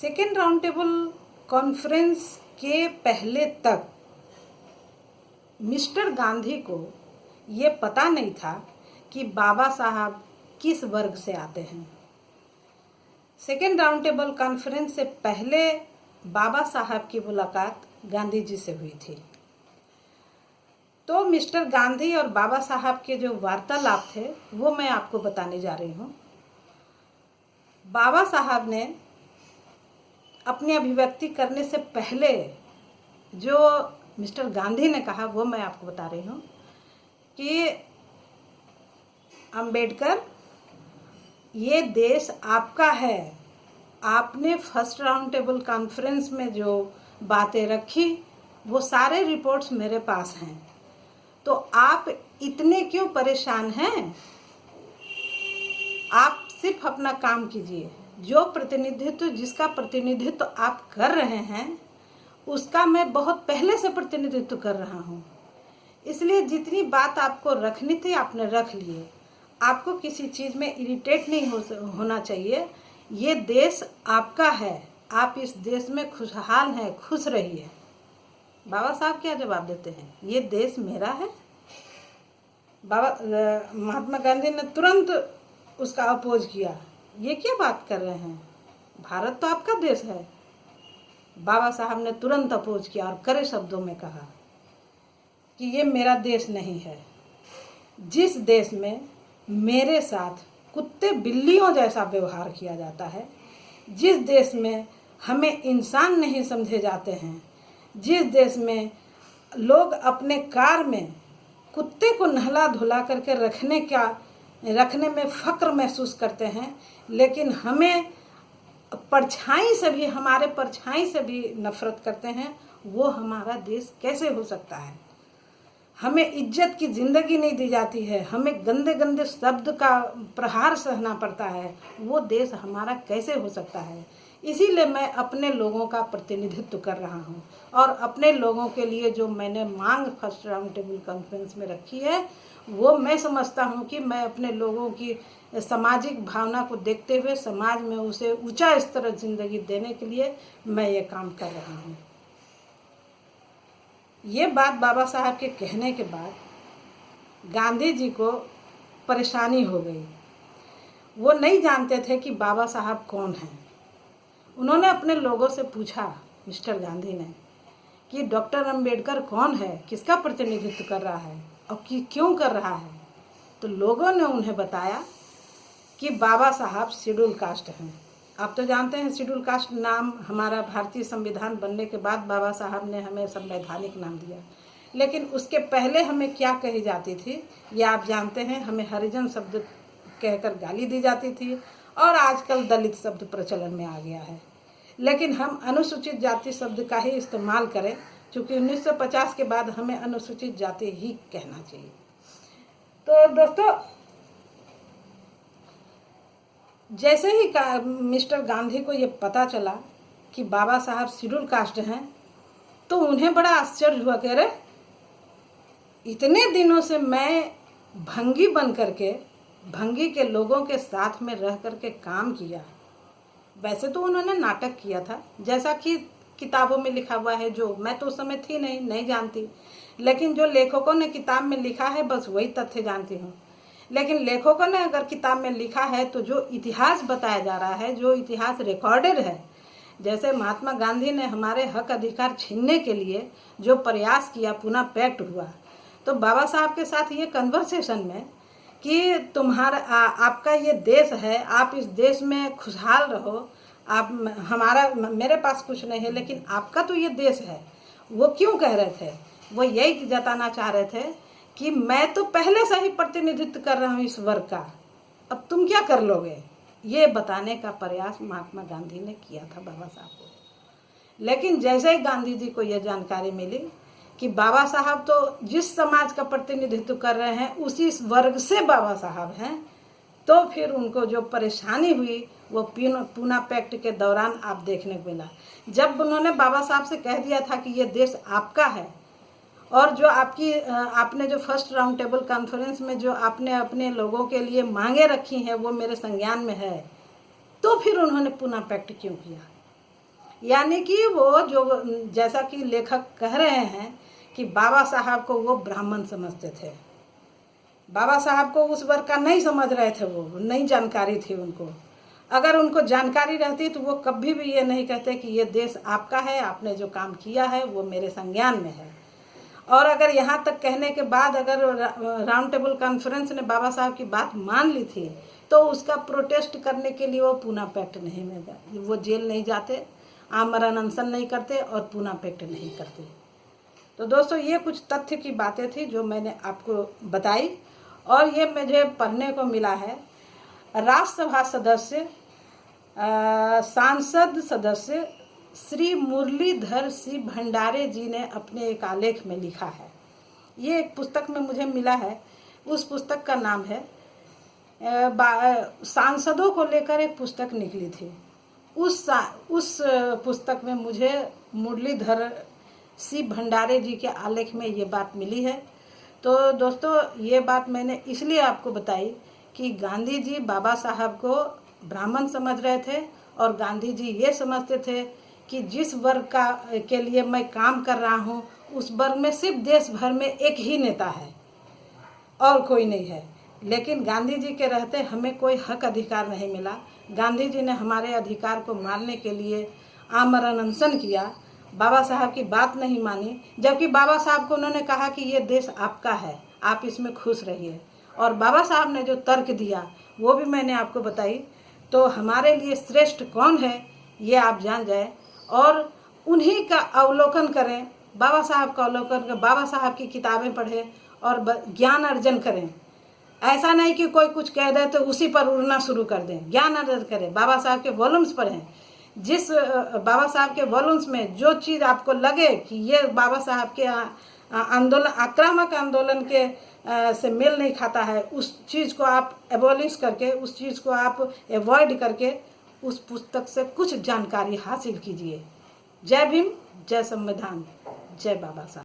Second round table conference के पहले तक मिस्टर गांधी को ये पता नहीं था कि बाबा साहब किस वर्ग से आते हैं। सेकेंड राउंड टेबल कॉन्फ्रेंस से पहले बाबा साहब की मुलाकात गांधी जी से हुई थी। तो मिस्टर गांधी और बाबा साहब के जो वार्तालाप थे वो मैं आपको बताने जा रही हूँ। बाबा साहब ने अपनी अभिव्यक्ति करने से पहले जो मिस्टर गांधी ने कहा वो मैं आपको बता रही हूँ कि अंबेडकर, ये देश आपका है। आपने फर्स्ट राउंड टेबल कॉन्फ्रेंस में जो बातें रखी वो सारे रिपोर्ट्स मेरे पास हैं, तो आप इतने क्यों परेशान हैं? आप सिर्फ अपना काम कीजिए। जो प्रतिनिधित्व, जिसका प्रतिनिधित्व आप कर रहे हैं उसका मैं बहुत पहले से प्रतिनिधित्व कर रहा हूँ, इसलिए जितनी बात आपको रखनी थी आपने रख लिए। आपको किसी चीज़ में इरिटेट नहीं होना चाहिए। ये देश आपका है, आप इस देश में खुशहाल हैं, खुश रहिए। बाबा साहब क्या जवाब देते हैं? ये देश मेरा है। महात्मा गांधी ने तुरंत उसका अपोज किया। ये क्या बात कर रहे हैं? भारत तो आपका देश है। बाबा साहब ने तुरंत अपोज किया और कड़े शब्दों में कहा कि ये मेरा देश नहीं है। जिस देश में मेरे साथ कुत्ते बिल्लियों जैसा व्यवहार किया जाता है, जिस देश में हमें इंसान नहीं समझे जाते हैं, जिस देश में लोग अपने कार में कुत्ते को नहला धुला करके रखने में फ़ख्र महसूस करते हैं, लेकिन हमें परछाई से भी, हमारे परछाई से भी नफरत करते हैं, वो हमारा देश कैसे हो सकता है? हमें इज्जत की ज़िंदगी नहीं दी जाती है, हमें गंदे गंदे शब्द का प्रहार सहना पड़ता है, वो देश हमारा कैसे हो सकता है? इसीलिए मैं अपने लोगों का प्रतिनिधित्व कर रहा हूँ और अपने लोगों के लिए जो मैंने मांग फर्स्ट राउंड टेबल कॉन्फ्रेंस में रखी है वो मैं समझता हूँ कि मैं अपने लोगों की सामाजिक भावना को देखते हुए समाज में उसे ऊंचा स्तर जिंदगी देने के लिए मैं ये काम कर रहा हूँ। ये बात बाबा साहब के कहने के बाद गांधी जी को परेशानी हो गई। वो नहीं जानते थे कि बाबा साहब कौन हैं। उन्होंने अपने लोगों से पूछा, मिस्टर गांधी ने, कि डॉक्टर अंबेडकर कौन है, किसका प्रतिनिधित्व कर रहा है और क्यों कर रहा है? तो लोगों ने उन्हें बताया कि बाबा साहब शेड्यूल कास्ट हैं। आप तो जानते हैं शेड्यूल कास्ट नाम हमारा भारतीय संविधान बनने के बाद बाबा साहब ने हमें संवैधानिक नाम दिया, लेकिन उसके पहले हमें क्या कही जाती थी ये आप जानते हैं। हमें हरिजन शब्द कहकर गाली दी जाती थी और आजकल दलित शब्द प्रचलन में आ गया है, लेकिन हम अनुसूचित जाति शब्द का ही इस्तेमाल करें, क्योंकि 1950 के बाद हमें अनुसूचित जाति ही कहना चाहिए। तो दोस्तों, जैसे ही मिस्टर गांधी को ये पता चला कि बाबा साहब शेड्यूल कास्ट हैं, तो उन्हें बड़ा आश्चर्य हुआ कि अरे, इतने दिनों से मैं भंगी बन करके भंगी के लोगों के साथ में रह करके काम किया। वैसे तो उन्होंने नाटक किया था, जैसा कि किताबों में लिखा हुआ है, जो मैं तो उस समय थी नहीं जानती, लेकिन जो लेखकों ने किताब में लिखा है बस वही तथ्य जानती हूँ। लेकिन लेखकों ने अगर किताब में लिखा है तो जो इतिहास बताया जा रहा है, जो इतिहास रिकॉर्डेड है, जैसे महात्मा गांधी ने हमारे हक अधिकार छीनने के लिए जो प्रयास किया, पुनः पैक्ट हुआ, तो बाबा साहब के साथ ये कन्वर्सेशन में कि तुम्हारा आपका ये देश है, आप इस देश में खुशहाल रहो, आप मेरे पास कुछ नहीं है लेकिन आपका तो ये देश है, वो क्यों कह रहे थे? वो यही जताना चाह रहे थे कि मैं तो पहले से ही प्रतिनिधित्व कर रहा हूँ इस वर्ग का, अब तुम क्या कर लोगे? ये बताने का प्रयास महात्मा गांधी ने किया था बाबा साहब को। लेकिन जैसे ही गांधी जी को यह जानकारी मिली कि बाबा साहब तो जिस समाज का प्रतिनिधित्व कर रहे हैं उसी वर्ग से बाबा साहब हैं, तो फिर उनको जो परेशानी हुई वो पूना पैक्ट के दौरान आप देखने को मिला। जब उन्होंने बाबा साहब से कह दिया था कि ये देश आपका है और जो आपने जो फर्स्ट राउंड टेबल कॉन्फ्रेंस में जो आपने अपने लोगों के लिए मांगे रखी हैं वो मेरे संज्ञान में है, तो फिर उन्होंने पूना पैक्ट क्यों किया? यानी कि वो जो, जैसा कि लेखक कह रहे हैं कि बाबा साहब को वो ब्राह्मण समझते थे। बाबा साहब को उस वर्ग का नहीं समझ रहे थे, वो नहीं जानकारी थी उनको। अगर उनको जानकारी रहती तो वो कभी भी ये नहीं कहते कि ये देश आपका है, आपने जो काम किया है वो मेरे संज्ञान में है। और अगर यहाँ तक कहने के बाद अगर राउंड टेबल कॉन्फ्रेंस ने बाबा साहब की बात मान ली थी तो उसका प्रोटेस्ट करने के लिए वो पूना पैक्ट नहीं में, वो जेल नहीं जाते, आमरण अनशन नहीं करते और पूना पैक्ट नहीं करते। तो दोस्तों ये कुछ तथ्य की बातें थी जो मैंने आपको बताई, और ये मुझे पढ़ने को मिला है। राज्यसभा सदस्य सांसद सदस्य श्री मुरलीधर सिंह भंडारे जी ने अपने एक आलेख में लिखा है। ये एक पुस्तक में मुझे मिला है, उस पुस्तक का नाम है सांसदों को लेकर एक पुस्तक निकली थी। उस पुस्तक में मुझे मुरलीधर सिंह भंडारे जी के आलेख में ये बात मिली है। तो दोस्तों ये बात मैंने इसलिए आपको बताई कि गांधी जी बाबा साहब को ब्राह्मण समझ रहे थे, और गांधी जी ये समझते थे कि जिस वर्ग के लिए मैं काम कर रहा हूँ उस वर्ग में सिर्फ देश भर में एक ही नेता है और कोई नहीं है। लेकिन गांधी जी के रहते हमें कोई हक अधिकार नहीं मिला। गांधी जी ने हमारे अधिकार को मानने के लिए आमरण अनशन किया, बाबा साहब की बात नहीं मानी, जबकि बाबा साहब को उन्होंने कहा कि ये देश आपका है, आप इसमें खुश रहिए। और बाबा साहब ने जो तर्क दिया वो भी मैंने आपको बताई। तो हमारे लिए श्रेष्ठ कौन है ये आप जान जाए और उन्हीं का अवलोकन करें, बाबा साहब का अवलोकन करें, बाबा साहब की किताबें पढ़ें और ज्ञान अर्जन करें। ऐसा नहीं कि कोई कुछ कह दे तो उसी पर उड़ना शुरू कर दें। ज्ञान अर्जन करें, बाबा साहब के वॉल्यूम्स पढ़ें। जिस बाबा साहब के वॉल्यूम्स में जो चीज़ आपको लगे कि ये बाबा साहब के आंदोलन, आक्रामक आंदोलन के से मेल नहीं खाता है, उस चीज़ को आप एबॉलिश करके, उस चीज़ को आप अवॉइड करके उस पुस्तक से कुछ जानकारी हासिल कीजिए। जय भीम, जय संविधान, जय बाबा साहब।